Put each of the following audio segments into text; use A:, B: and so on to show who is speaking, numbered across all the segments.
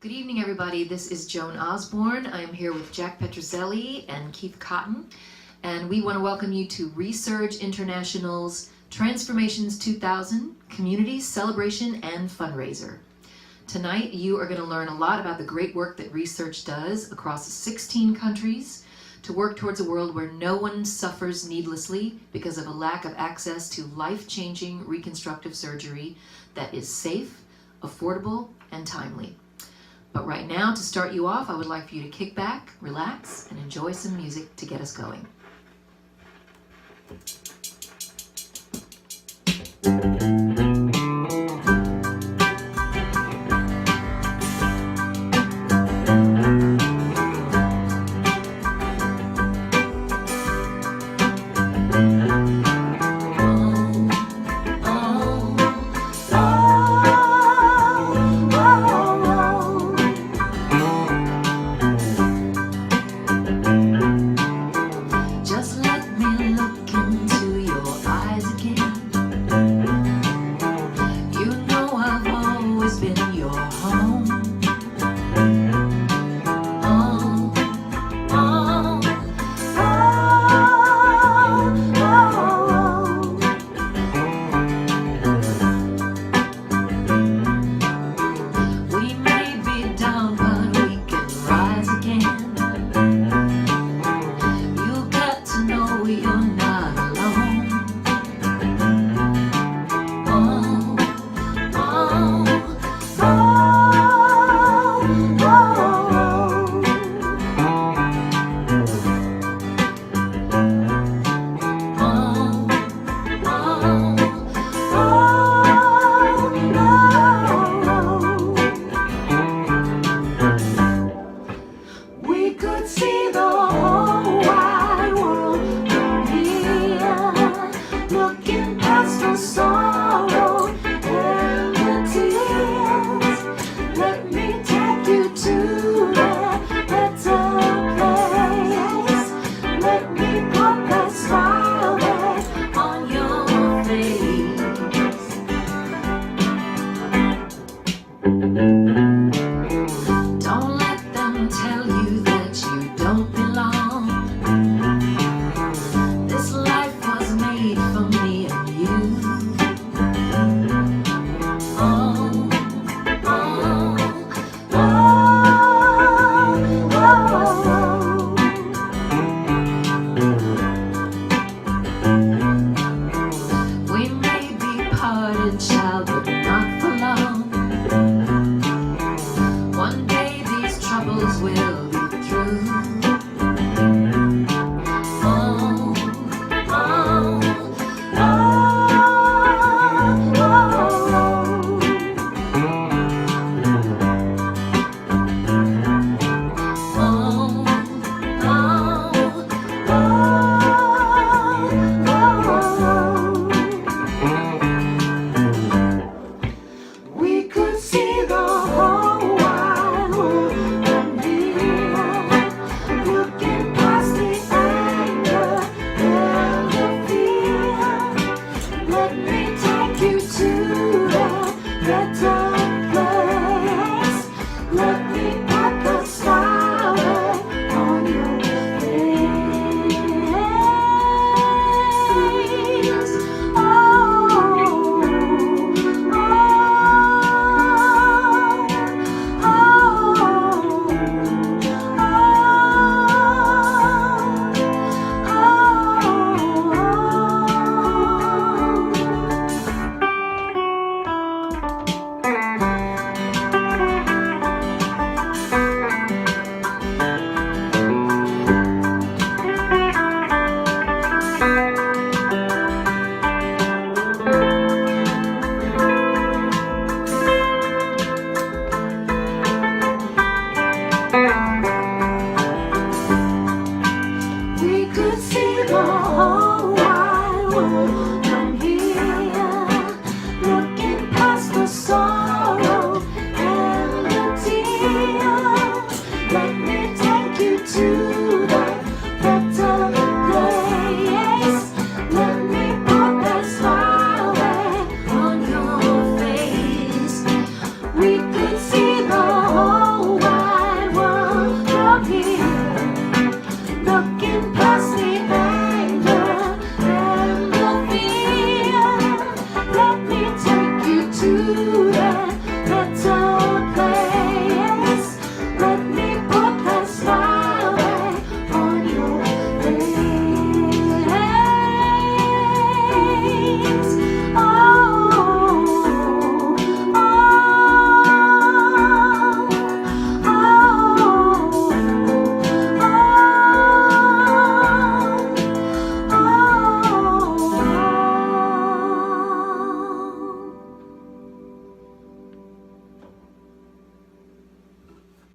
A: Good evening, everybody. This is Joan Osborne. I'm here with Jack Petrozelli and Keith Cotton, and we want to welcome you to Resurge International's Transformations 2000 Communities, Celebration, and Fundraiser. Tonight, you are going to learn a lot about the great work that Resurge does across 16 countries to work towards a world where no one suffers needlessly because of a lack of access to life-changing reconstructive surgery that is safe, affordable, and timely. But right now, to start you off, I would like for you to kick back, relax, and enjoy some music to get us going. Just let me look into your eyes again.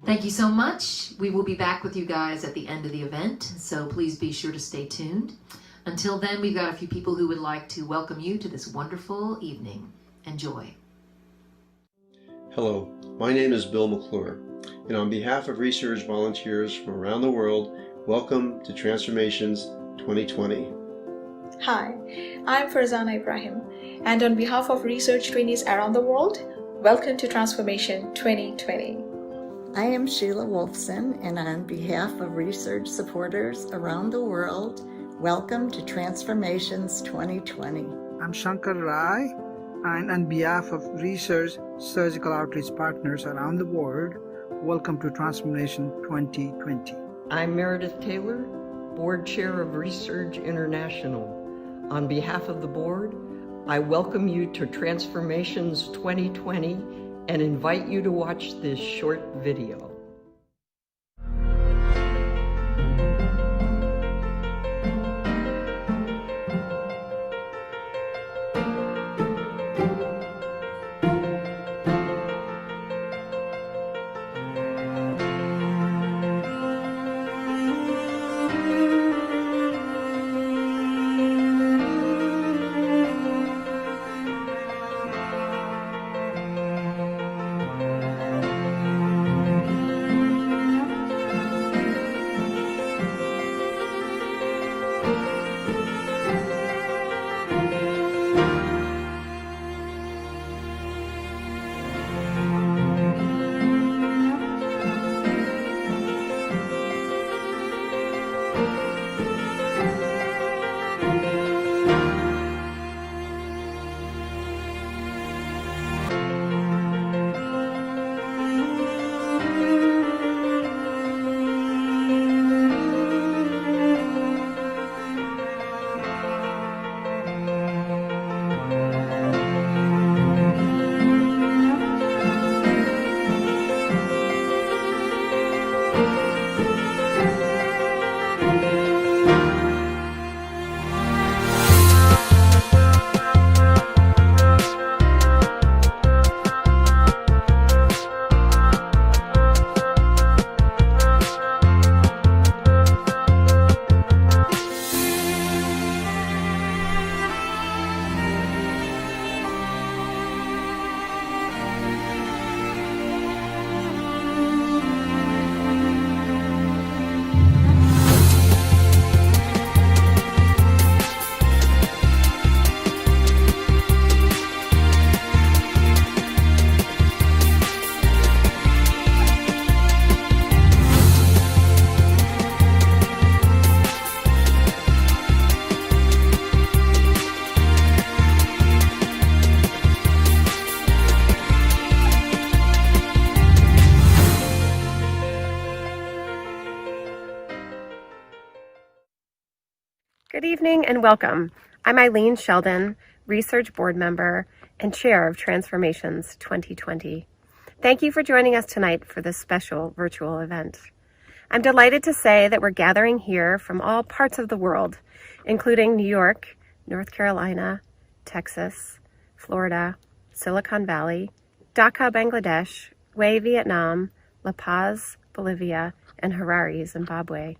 A: Thank you so much. We will be back with you guys at the end of the event, so please be sure to stay tuned. Until then, we've got a few people who would like to welcome you to this wonderful evening. Enjoy.
B: Hello, my name is Bill McClure, and on behalf of Resurge volunteers from around the world, welcome to Transformations 2020.
C: Hi, I'm Farzana Ibrahim, and on behalf of Resurge trainees around the world, welcome to Transformation 2020.
D: I am Sheila Wolfson, and on behalf of Resurge supporters around the world, welcome to Transformations 2020.
E: I'm Shankar Rai, and on behalf of Resurge Surgical Outreach Partners around the world, welcome to Transformation 2020.
F: I'm Meredith Taylor, Board Chair of Resurge International. On behalf of the board, I welcome you to Transformations 2020 and invite you to watch this short video.
G: Good evening and welcome. I'm Eileen Sheldon, Resurge Board Member and Chair of Transformations 2020. Thank you for joining us tonight for this special virtual event. I'm delighted to say that we're gathering here from all parts of the world, including New York, North Carolina, Texas, Florida, Silicon Valley, Dhaka, Bangladesh, Hue, Vietnam, La Paz, Bolivia, and Harare, Zimbabwe.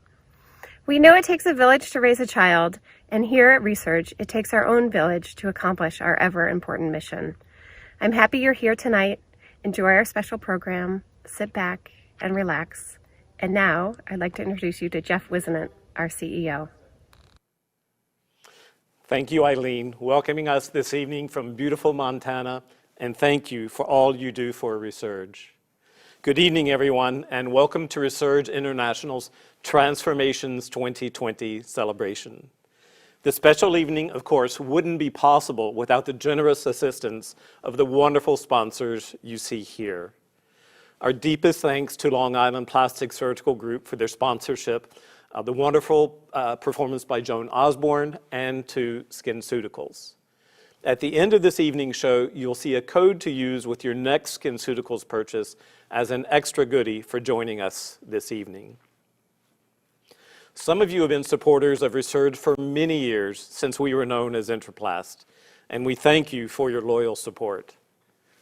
G: We know it takes a village to raise a child, and here at Resurge, it takes our own village to accomplish our ever-important mission. I'm happy you're here tonight. Enjoy our special program, sit back and relax. And now, I'd like to introduce you to Jeff Wisenant, our CEO.
H: Thank you, Eileen, welcoming us this evening from beautiful Montana, and thank you for all you do for Resurge. Good evening, everyone, and welcome to Resurge International's Transformations 2020 celebration. This special evening, of course, wouldn't be possible without the generous assistance of the wonderful sponsors you see here. Our deepest thanks to Long Island Plastic Surgical Group for their sponsorship of the wonderful performance by Joan Osborne, and to SkinCeuticals. At the end of this evening's show, you'll see a code to use with your next SkinCeuticals purchase as an extra goodie for joining us this evening. Some of you have been supporters of Resurge for many years since we were known as Intraplast, and we thank you for your loyal support.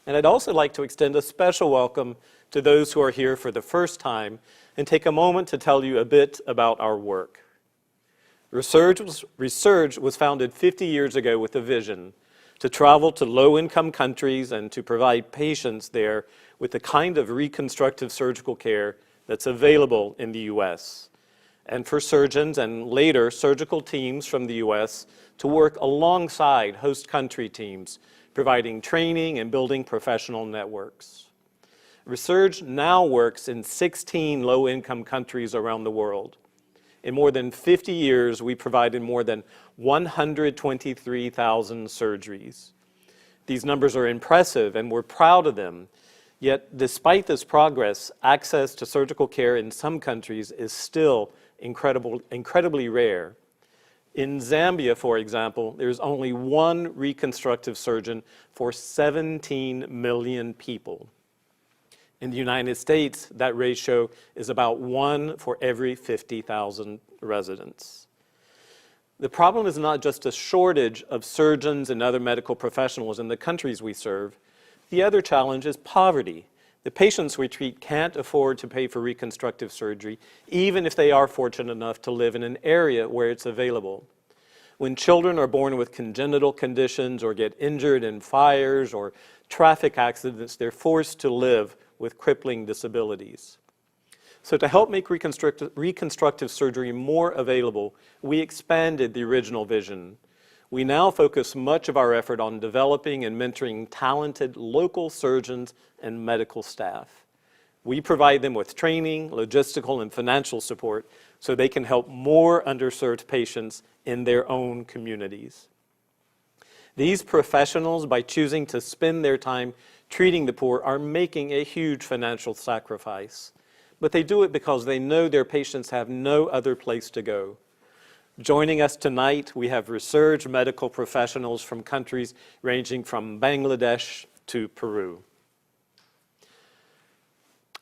H: And I'd also like to extend a special welcome to those who are here for the first time and take a moment to tell you a bit about our work. Resurge was founded 50 years ago with a vision to travel to low-income countries and to provide patients there with the kind of reconstructive surgical care that's available in the U.S., and for surgeons and later surgical teams from the U.S. to work alongside host country teams, providing training and building professional networks. Resurge now works in 16 low-income countries around the world. In more than 50 years, we provided more than 123,000 surgeries. These numbers are impressive, and we're proud of them. Yet, despite this progress, access to surgical care in some countries is still incredibly rare. In Zambia, for example, there's only one reconstructive surgeon for 17 million people. In the United States, that ratio is about 1 for every 50,000 residents. The problem is not just a shortage of surgeons and other medical professionals in the countries we serve. The other challenge is poverty. The patients we treat can't afford to pay for reconstructive surgery, even if they are fortunate enough to live in an area where it's available. When children are born with congenital conditions or get injured in fires or traffic accidents, they're forced to live with crippling disabilities. So to help make reconstructive surgery more available, we expanded the original vision. We now focus much of our effort on developing and mentoring talented local surgeons and medical staff. We provide them with training, logistical, and financial support so they can help more underserved patients in their own communities. These professionals, by choosing to spend their time treating the poor, are making a huge financial sacrifice. But they do it because they know their patients have no other place to go. Joining us tonight, we have Resurge medical professionals from countries ranging from Bangladesh to Peru.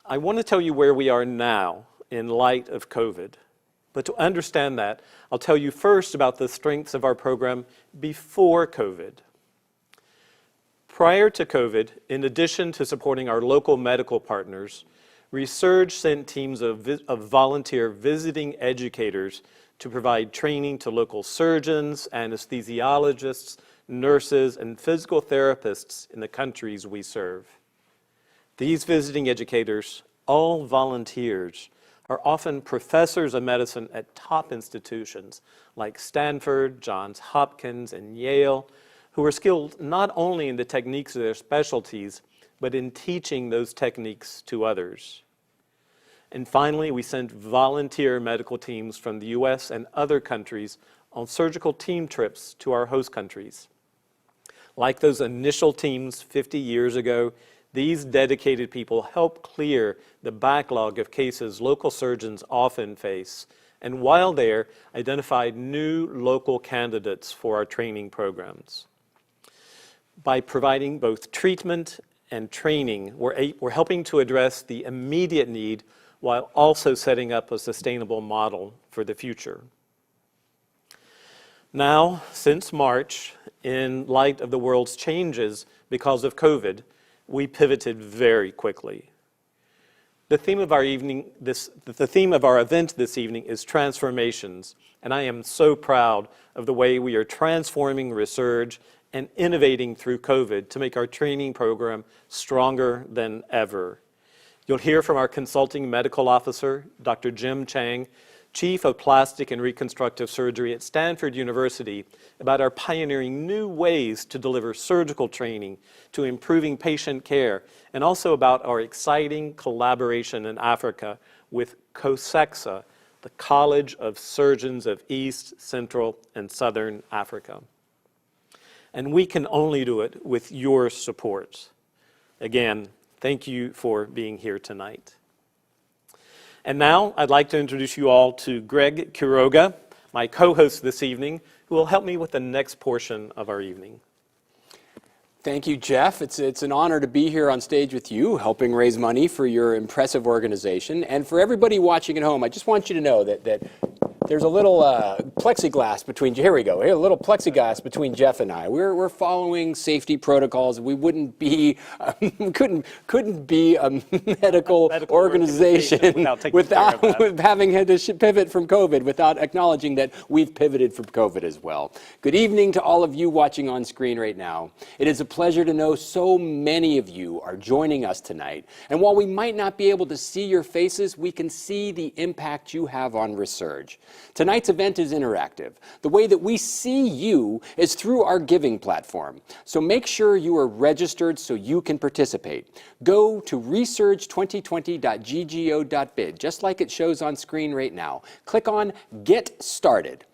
H: I want to tell you where we are now in light of COVID. But to understand that, I'll tell you first about the strengths of our program before COVID. Prior to COVID, in addition to supporting our local medical partners, Resurge sent teams of volunteer visiting educators to provide training to local surgeons, anesthesiologists, nurses, and physical therapists in the countries we serve. These visiting educators, all volunteers, are often professors of medicine at top institutions like Stanford, Johns Hopkins, and Yale, who are skilled not only in the techniques of their specialties, but in teaching those techniques to others. And finally, we sent volunteer medical teams from the US and other countries on surgical team trips to our host countries. Like those initial teams 50 years ago, these dedicated people help clear the backlog of cases local surgeons often face, and while there, identified new local candidates for our training programs. By providing both treatment and training, we're helping to address the immediate need while also setting up a sustainable model for the future. Now, since March, in light of the world's changes because of COVID, we pivoted very quickly. The theme of our event this evening is transformations, and I am so proud of the way we are transforming Resurge and innovating through COVID to make our training program stronger than ever. You'll hear from our consulting medical officer, Dr. Jim Chang, Chief of Plastic and Reconstructive Surgery at Stanford University, about our pioneering new ways to deliver surgical training, to improving patient care, and also about our exciting collaboration in Africa with COSEXA, the College of Surgeons of East, Central, and Southern Africa. And we can only do it with your support. Again, thank you for being here tonight. And now I'd like to introduce you all to Greg Quiroga, my co-host this evening, who will help me with the next portion of our evening.
I: Thank you, Jeff. It's an honor to be here on stage with you, helping raise money for your impressive organization. And for everybody watching at home, I just want you to know that there's a little plexiglass between, here we go, here, a little plexiglass between Jeff and I. We're following safety protocols. We wouldn't be, couldn't be a medical organization without having had to pivot from COVID, without acknowledging that we've pivoted from COVID as well. Good evening to all of you watching on screen right now. It is a pleasure to know so many of you are joining us tonight. And while we might not be able to see your faces, we can see the impact you have on Resurge. Tonight's event is interactive. The way that we see you is through our giving platform. So make sure you are registered so you can participate. Go to resurge2020.ggo.bid, just like it shows on screen right now. Click on Get Started.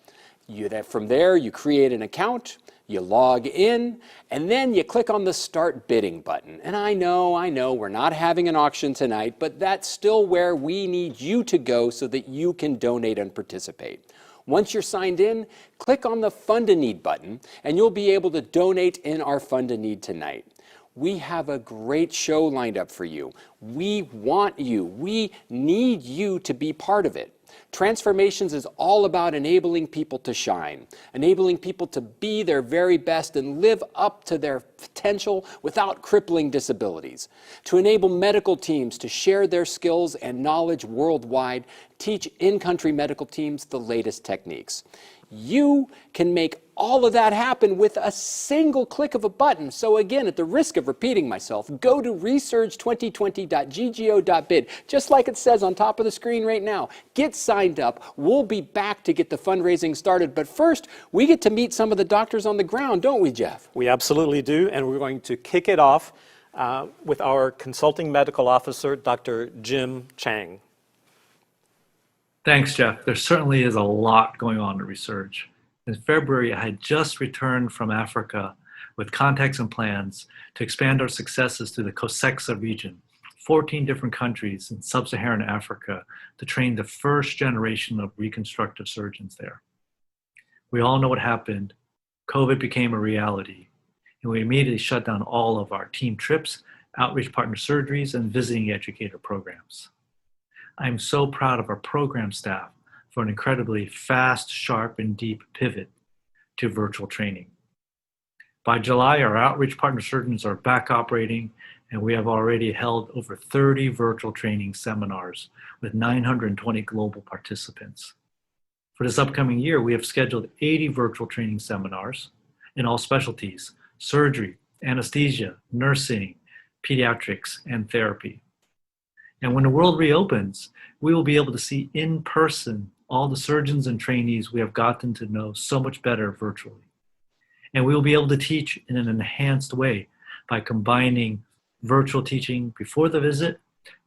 I: From there, you create an account, you log in, and then you click on the Start Bidding button. And I know, we're not having an auction tonight, but that's still where we need you to go so that you can donate and participate. Once you're signed in, click on the Fund a Need button, and you'll be able to donate in our Fund a Need tonight. We have a great show lined up for you. We want you. We need you to be part of it. Transformations is all about enabling people to shine, enabling people to be their very best and live up to their potential without crippling disabilities, to enable medical teams to share their skills and knowledge worldwide, teach in-country medical teams the latest techniques. You can make all of that happen with a single click of a button. So again, at the risk of repeating myself, go to resurge2020.ggo.bid, just like it says on top of the screen right now. Get signed up. We'll be back to get the fundraising started. But first, we get to meet some of the doctors on the ground, don't we, Jeff?
H: We absolutely do, and we're going to kick it off with our consulting medical officer, Dr. Jim Chang.
J: Thanks, Jeff. There certainly is a lot going on at Resurge. In February, I had just returned from Africa with contacts and plans to expand our successes to the COSEXA region, 14 different countries in sub-Saharan Africa, to train the first generation of reconstructive surgeons there. We all know what happened. COVID became a reality, and we immediately shut down all of our team trips, outreach partner surgeries, and visiting educator programs. I'm so proud of our program staff for an incredibly fast, sharp, and deep pivot to virtual training. By July, our outreach partner surgeons are back operating, and we have already held over 30 virtual training seminars with 920 global participants. For this upcoming year, we have scheduled 80 virtual training seminars in all specialties: surgery, anesthesia, nursing, pediatrics, and therapy. And when the world reopens, we will be able to see in person all the surgeons and trainees we have gotten to know so much better virtually. And we will be able to teach in an enhanced way by combining virtual teaching before the visit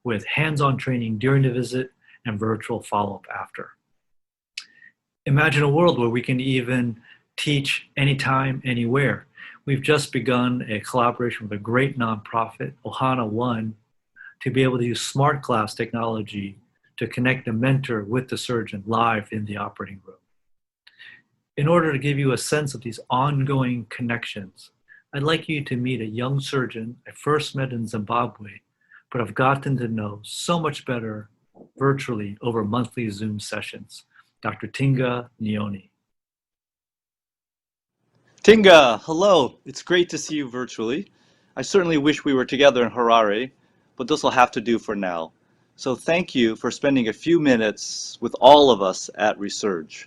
J: with hands-on training during the visit and virtual follow-up after. Imagine a world where we can even teach anytime, anywhere. We've just begun a collaboration with a great nonprofit, Ohana One, to be able to use smart class technology to connect the mentor with the surgeon live in the operating room. In order to give you a sense of these ongoing connections, I'd like you to meet a young surgeon I first met in Zimbabwe, but I've gotten to know so much better virtually over monthly Zoom sessions, Dr. Tinga Nyoni.
K: Tinga, hello. It's great to see you virtually. I certainly wish we were together in Harare, but this will have to do for now. So thank you for spending a few minutes with all of us at Resurge.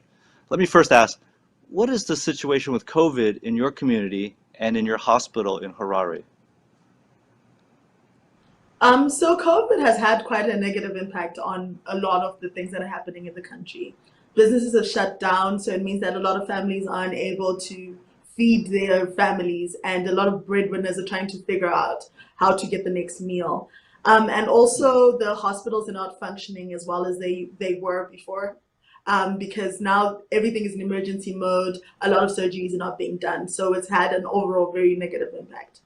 K: Let me first ask, what is the situation with COVID in your community and in your hospital in Harare?
L: So COVID has had quite a negative impact on a lot of the things that are happening in the country. Businesses have shut down, so it means that a lot of families aren't able to feed their families, and a lot of breadwinners are trying to figure out how to get the next meal. And also the hospitals are not functioning as well as they were before, because now everything is in emergency mode. A lot of surgeries are not being done. So it's had an overall very negative impact.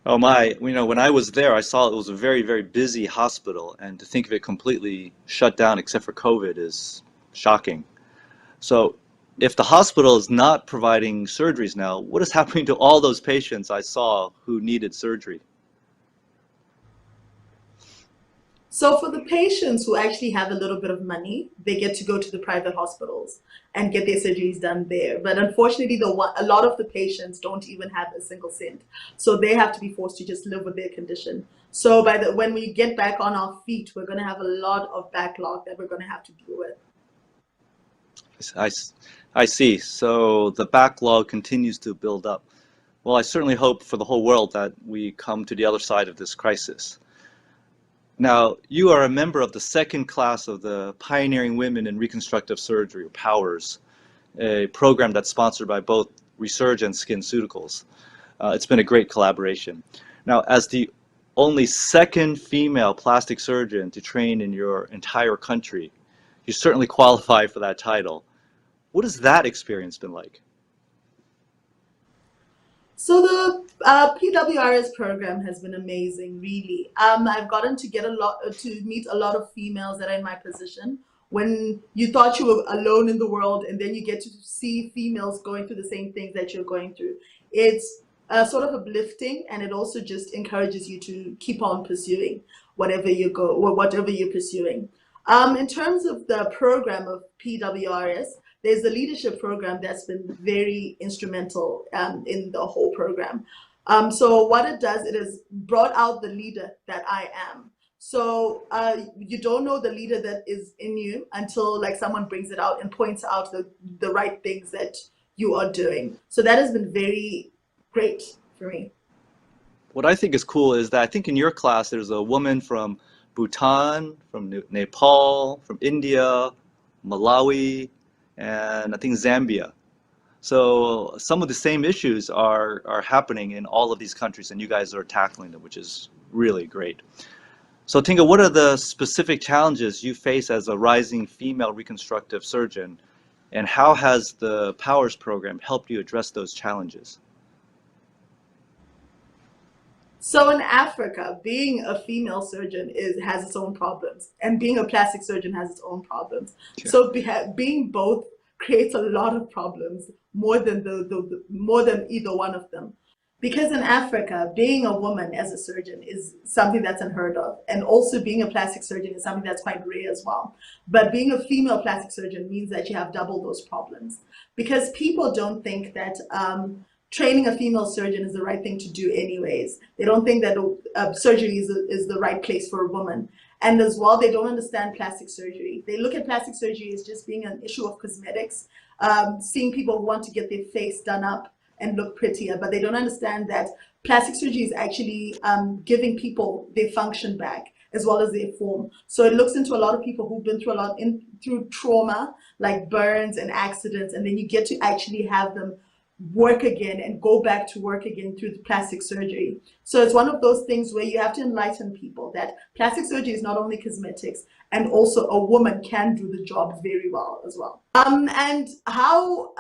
K: Oh my, when I was there, I saw it was a very, very busy hospital, and to think of it completely shut down except for COVID is shocking. So if the hospital is not providing surgeries now, what is happening to all those patients I saw who needed surgery?
L: So for the patients who actually have a little bit of money, they get to go to the private hospitals and get their surgeries done there. But unfortunately, a lot of the patients don't even have a single cent. So they have to be forced to just live with their condition. So when we get back on our feet, we're going to have a lot of backlog that we're going to have to deal with.
K: I see. So the backlog continues to build up. Well, I certainly hope for the whole world that we come to the other side of this crisis. Now, you are a member of the second class of the Pioneering Women in Reconstructive Surgery, or POWERS, a program that's sponsored by both Resurge and SkinCeuticals. It's been a great collaboration. Now, as the only second female plastic surgeon to train in your entire country, you certainly qualify for that title. What has that experience been like?
L: So the PWRS program has been amazing, really. I've gotten to meet a lot of females that are in my position. When you thought you were alone in the world, and then you get to see females going through the same things that you're going through, it's sort of uplifting, and it also just encourages you to keep on pursuing whatever you're pursuing. In terms of the program of PWRS, there's a leadership program that's been very instrumental in the whole program. So what it does, it has brought out the leader that I am. So you don't know the leader that is in you until like someone brings it out and points out the right things that you are doing. So that has been very great for me.
K: What I think is cool is that I think in your class there's a woman from Bhutan, from Nepal, from India, Malawi, and I think Zambia. So some of the same issues are happening in all of these countries, and you guys are tackling them, which is really great. So Tinga, what are the specific challenges you face as a rising female reconstructive surgeon, and how has the POWERS program helped you address those challenges?
L: So in Africa, being a female surgeon has its own problems, and being a plastic surgeon has its own problems.
K: Sure.
L: So being both creates a lot of problems, more than more than either one of them. Because in Africa, being a woman as a surgeon is something that's unheard of, and also being a plastic surgeon is something that's quite rare as well. But being a female plastic surgeon means that you have double those problems, because people don't think that training a female surgeon is the right thing to do anyways. They don't think that surgery is the right place for a woman. And as well, they don't understand plastic surgery. They look at plastic surgery as just being an issue of cosmetics, seeing people who want to get their face done up and look prettier, but they don't understand that plastic surgery is actually giving people their function back as well as their form. So it looks into a lot of people who've been through trauma, like burns and accidents, and then you get to actually have them work again and go back to work again through the plastic surgery. So it's one of those things where you have to enlighten people that plastic surgery is not only cosmetics, and also a woman can do the job very well as well. And how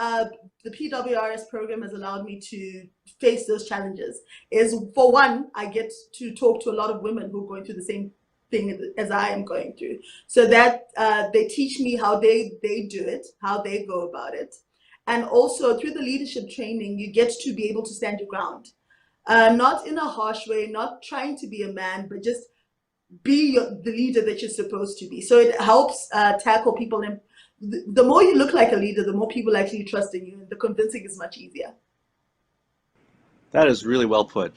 L: the PWRS program has allowed me to face those challenges is, for one, I get to talk to a lot of women who are going through the same thing as I am going through. So that they teach me how they do it, how they go about it. And also through the leadership training, you get to be able to stand your ground. Not in a harsh way, not trying to be a man, but just be the leader that you're supposed to be. So it helps tackle people. And the more you look like a leader, the more people actually trust in you, and the convincing is much easier.
K: That is really well put.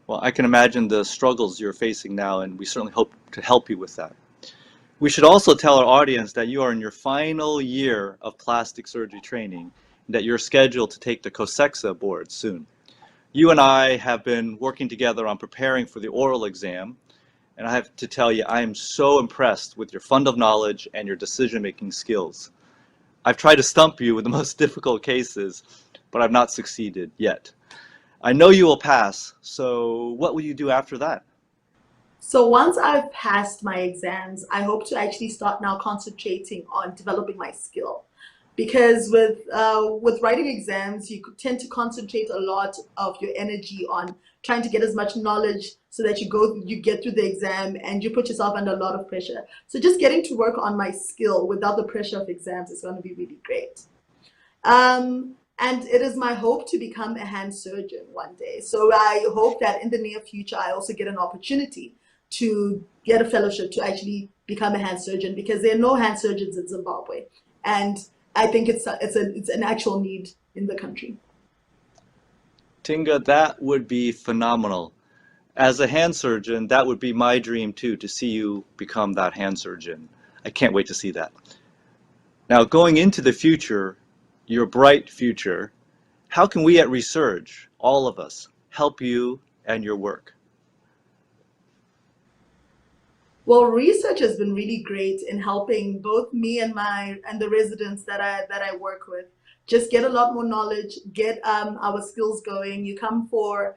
K: Well, I can imagine the struggles you're facing now, and we certainly hope to help you with that. We should also tell our audience that you are in your final year of plastic surgery training, and that you're scheduled to take the COSEXA board soon. You and I have been working together on preparing for the oral exam, and I have to tell you, I am so impressed with your fund of knowledge and your decision-making skills. I've tried to stump you with the most difficult cases, but I've not succeeded yet. I know you will pass, so what will you do after that?
L: So once I've passed my exams, I hope to actually start now concentrating on developing my skill. Because with writing exams, you tend to concentrate a lot of your energy on trying to get as much knowledge so that you get through the exam, and you put yourself under a lot of pressure. So just getting to work on my skill without the pressure of exams is going to be really great. And it is my hope to become a hand surgeon one day. So I hope that in the near future, I also get an opportunity to get a fellowship to actually become a hand surgeon, because there are no hand surgeons in Zimbabwe. And I think it's an actual need in the country.
K: Tinga, that would be phenomenal. As a hand surgeon, that would be my dream too, to see you become that hand surgeon. I can't wait to see that. Now, going into the future, your bright future, how can we at Resurge, all of us, help you and your work?
L: Well, research has been really great in helping both me and the residents that I work with just get a lot more knowledge, get our skills going. You come for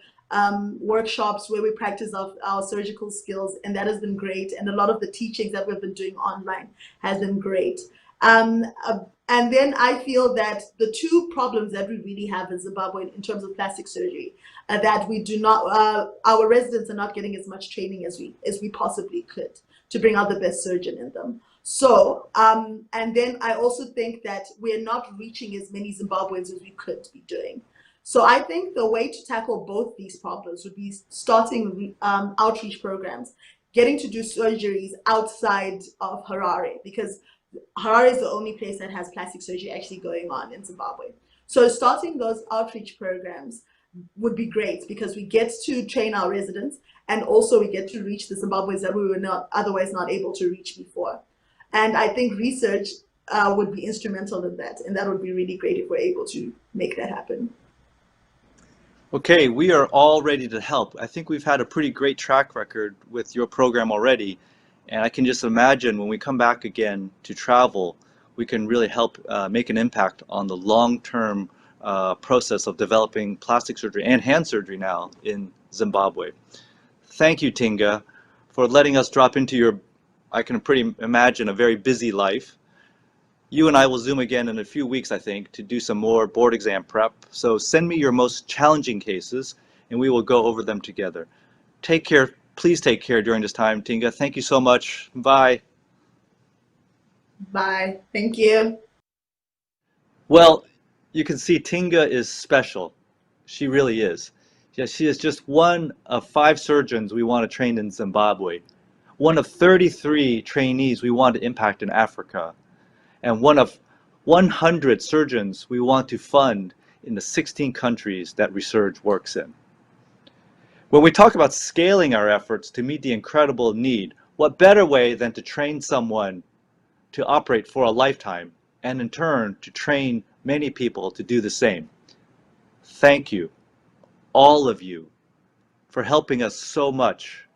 L: workshops where we practice our surgical skills, and that has been great. And a lot of the teachings that we've been doing online has been great. And then I feel that the two problems that we really have in Zimbabwe in terms of plastic surgery are that we do not, our residents are not getting as much training as we possibly could to bring out the best surgeon in them. So, and then I also think that we're not reaching as many Zimbabweans as we could be doing. So I think the way to tackle both these problems would be starting outreach programs, getting to do surgeries outside of Harare, because Harare is the only place that has plastic surgery actually going on in Zimbabwe. So starting those outreach programs would be great, because we get to train our residents, and also we get to reach the Zimbabweans that we were otherwise not able to reach before. And I think research would be instrumental in that, and that would be really great if we're able to make that happen.
K: Okay, we are all ready to help. I think we've had a pretty great track record with your program already. And I can just imagine when we come back again to travel, we can really help make an impact on the long-term process of developing plastic surgery and hand surgery now in Zimbabwe. Thank you, Tinga, for letting us drop into your, I can pretty imagine, a very busy life. You and I will Zoom again in a few weeks, I think, to do some more board exam prep. So send me your most challenging cases, and we will go over them together. Take care. Please take care during this time, Tinga. Thank you so much. Bye.
L: Bye. Thank you.
K: Well, you can see Tinga is special. She really is. Yeah, she is just one of 5 surgeons we want to train in Zimbabwe, one of 33 trainees we want to impact in Africa, and one of 100 surgeons we want to fund in the 16 countries that Resurge works in. When we talk about scaling our efforts to meet the incredible need, what better way than to train someone to operate for a lifetime, and in turn to train many people to do the same. Thank you, all of you, for helping us so much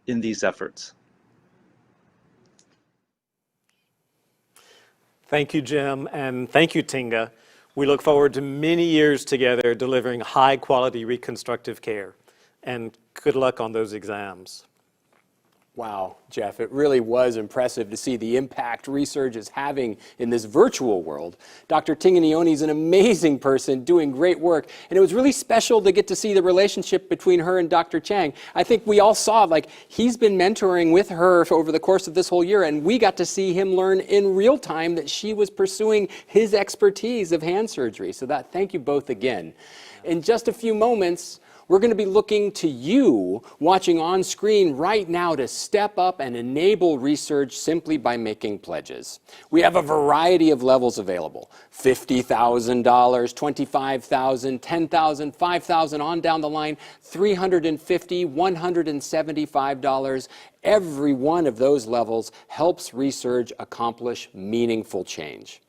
K: in these efforts.
H: Thank you, Jim, and thank you, Tinga. We look forward to many years together delivering high-quality reconstructive care. And good luck on those exams.
I: Wow, Jeff, it really was impressive to see the impact Resurge is having in this virtual world. Dr. Tinga Nyoni is an amazing person doing great work, and it was really special to get to see the relationship between her and Dr. Chang. I think we all saw, like, he's been mentoring with her over the course of this whole year, and we got to see him learn in real time that she was pursuing his expertise of hand surgery. So thank you both again. In just a few moments, we're going to be looking to you watching on screen right now to step up and enable Resurge simply by making pledges. We have a variety of levels available: $50,000, $25,000, $10,000, $5,000 on down the line, $350, $175. Every one of those levels helps Resurge accomplish meaningful change.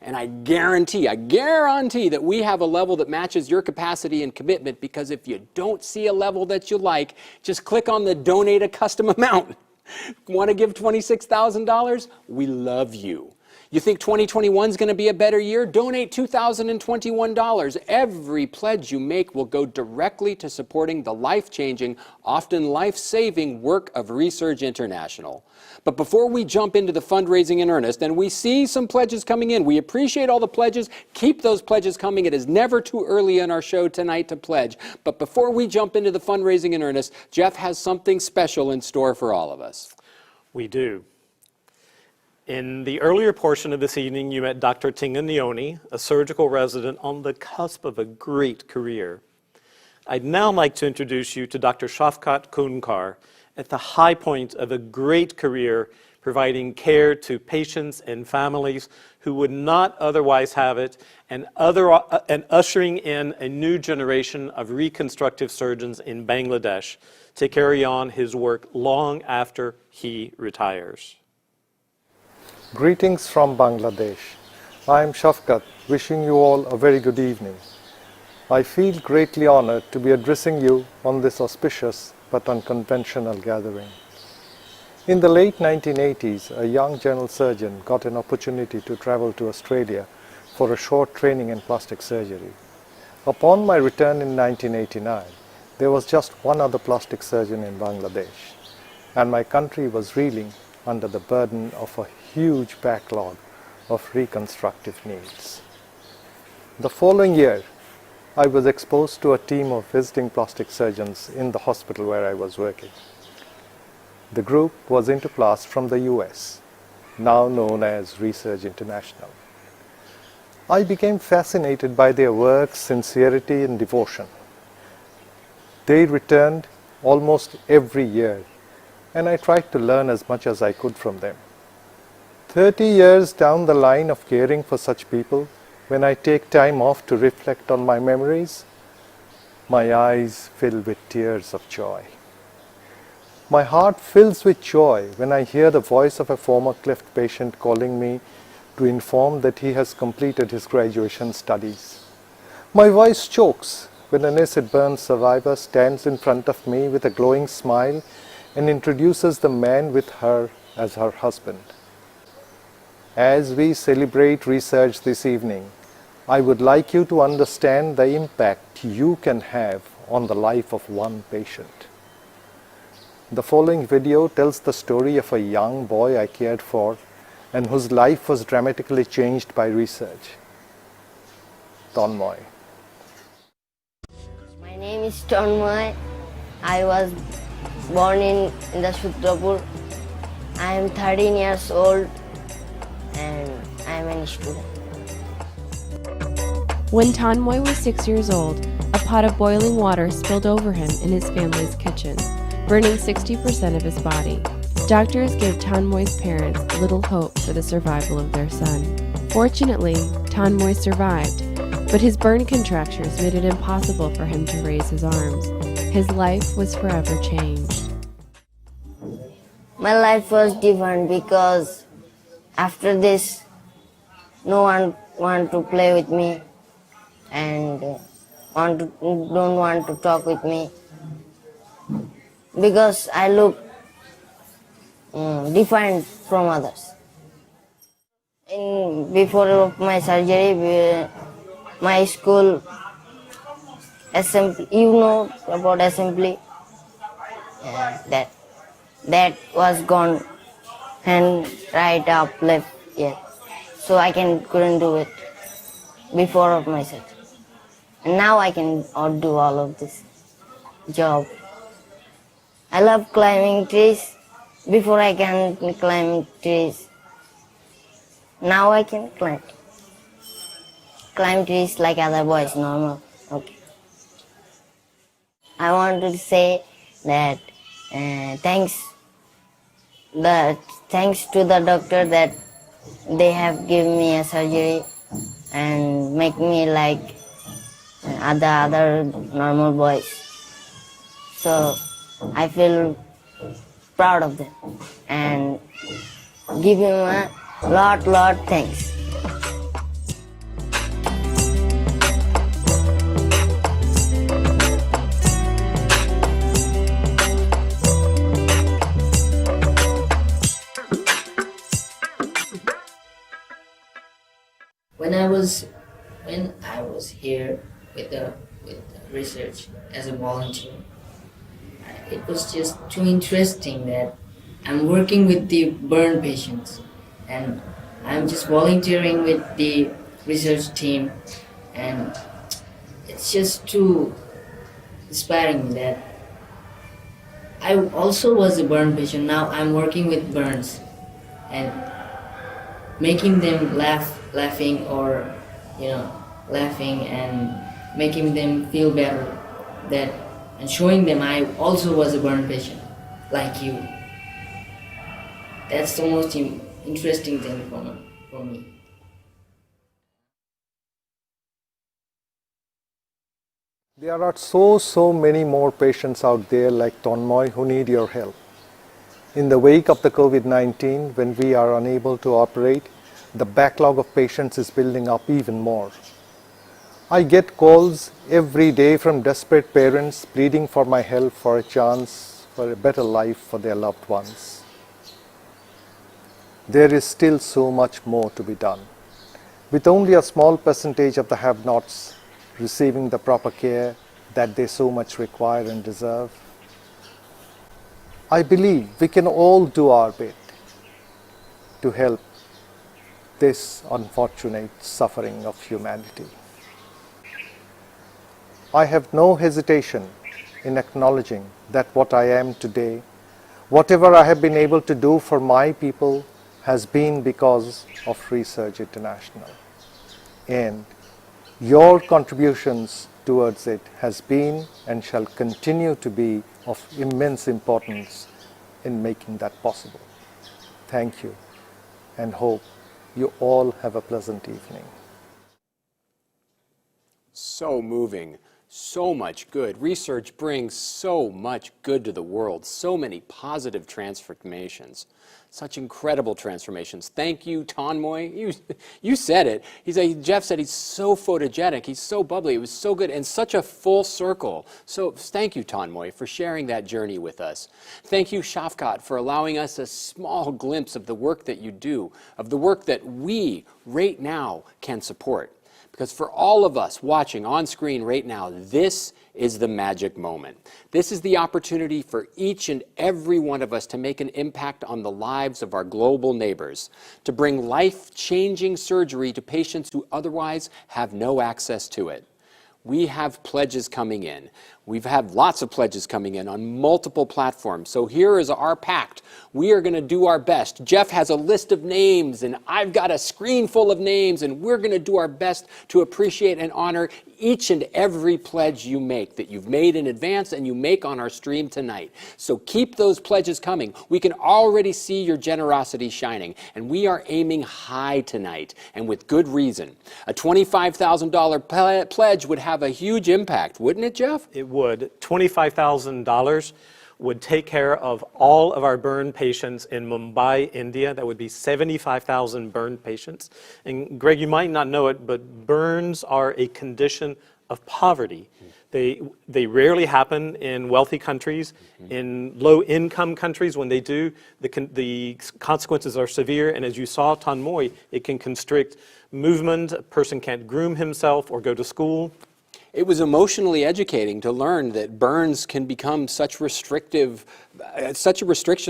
I: And I guarantee that we have a level that matches your capacity and commitment, because if you don't see a level that you like, just click on the donate a custom amount. Want to give $26,000? We love you. You think 2021 is going to be a better year? Donate $2,021. Every pledge you make will go directly to supporting the life-changing, often life-saving work of Resurge International. But before we jump into the fundraising in earnest, and we see some pledges coming in, we appreciate all the pledges. Keep those pledges coming. It is never too early in our show tonight to pledge. But before we jump into the fundraising in earnest, Jeff has something special in store for all of us.
H: We do. In the earlier portion of this evening, you met Dr. Tinga Nyoni, a surgical resident on the cusp of a great career. I'd now like to introduce you to Dr. Shafkat Kunkar, at the high point of a great career providing care to patients and families who would not otherwise have it, and ushering in a new generation of reconstructive surgeons in Bangladesh to carry on his work long after he retires.
M: Greetings from Bangladesh. I am Shafkat, wishing you all a very good evening. I feel greatly honored to be addressing you on this auspicious but unconventional gathering. In the late 1980s, a young general surgeon got an opportunity to travel to Australia for a short training in plastic surgery. Upon my return in 1989, there was just one other plastic surgeon in Bangladesh, and my country was reeling under the burden of a huge backlog of reconstructive needs. The following year, I was exposed to a team of visiting plastic surgeons in the hospital where I was working. The group was into plast from the US, now known as Resurge International. I became fascinated by their work, sincerity, and devotion. They returned almost every year, and I tried to learn as much as I could from them. 30 years down the line of caring for such people, when I take time off to reflect on my memories, my eyes fill with tears of joy. My heart fills with joy when I hear the voice of a former cleft patient calling me to inform that he has completed his graduation studies. My voice chokes when an acid burn survivor stands in front of me with a glowing smile and introduces the man with her as her husband. As we celebrate Resurge this evening, I would like you to understand the impact you can have on the life of one patient. The following video tells the story of a young boy I cared for and whose life was dramatically changed by Resurge. Tanmoy.
N: My name is Tanmoy. I was born in the Sutrapur. I am 13 years old and I am a student.
O: When Tanmoy was 6 years old, a pot of boiling water spilled over him in his family's kitchen, burning 60% of his body. Doctors gave Tanmoy's parents little hope for the survival of their son. Fortunately, Tanmoy survived, but his burn contractures made it impossible for him to raise his arms. His life was forever changed.
N: My life was different because after this, no one wanted to play with me and don't want to talk with me because I look different from others. Before my surgery, my school assembly, you know about assembly, that was gone, and right up, left, yeah. So I couldn't do it before of my surgery. And now I can do all of this job. I love climbing trees. Before I can climb trees. Now I can climb trees like other boys, normal. Okay. I want to say that thanks to the doctor that they have given me a surgery and make me like other normal boys. So I feel proud of them and give him a lot thanks.
P: When I was here with Resurge as a volunteer, it was just too interesting that I'm working with the burn patients and I'm just volunteering with the Resurge team, and it's just too inspiring that I also was a burn patient. Now I'm working with burns and making them laughing or laughing and making them feel better, and showing them I also was a burn patient like you. That's the most interesting thing for me.
M: There are so many more patients out there like Tonmoy who need your help. In the wake of the COVID-19, when we are unable to operate, the backlog of patients is building up even more. I get calls every day from desperate parents pleading for my help for a chance for a better life for their loved ones. There is still so much more to be done. With only a small percentage of the have-nots receiving the proper care that they so much require and deserve, I believe we can all do our bit to help this unfortunate suffering of humanity. I have no hesitation in acknowledging that what I am today, whatever I have been able to do for my people, has been because of Resurge International. And your contributions towards it has been and shall continue to be of immense importance in making that possible. Thank you, and hope you all have a pleasant evening.
I: So moving, so much good. Research brings so much good to the world, so many positive transformations, such incredible transformations. Thank you, Tonmoy. You said it. Jeff said he's so photogenic, he's so bubbly, it was so good, and such a full circle. So thank you, Tonmoy, for sharing that journey with us. Thank you, Shafkat, for allowing us a small glimpse of the work that you do, of the work that we, right now, can support. Because for all of us watching on screen right now, this is the magic moment. This is the opportunity for each and every one of us to make an impact on the lives of our global neighbors, to bring life-changing surgery to patients who otherwise have no access to it. We have pledges coming in. We've had lots of pledges coming in on multiple platforms. So here is our pact. We are going to do our best. Jeff has a list of names, and I've got a screen full of names, and we're going to do our best to appreciate and honor each and every pledge you make, that you've made in advance and you make on our stream tonight. So keep those pledges coming. We can already see your generosity shining, and we are aiming high tonight, and with good reason. A $25,000 pledge would have a huge impact, wouldn't it, Jeff?
H: It would. $25,000 would take care of all of our burn patients in Mumbai, India. That would be 75,000 burn patients. And Greg, you might not know it, but burns are a condition of poverty. They rarely happen in wealthy countries. In low-income countries, when they do, the consequences are severe. And as you saw, Tonmoy, it can constrict movement. A person can't groom himself or go to school.
I: It was emotionally educating to learn that burns can become such a restriction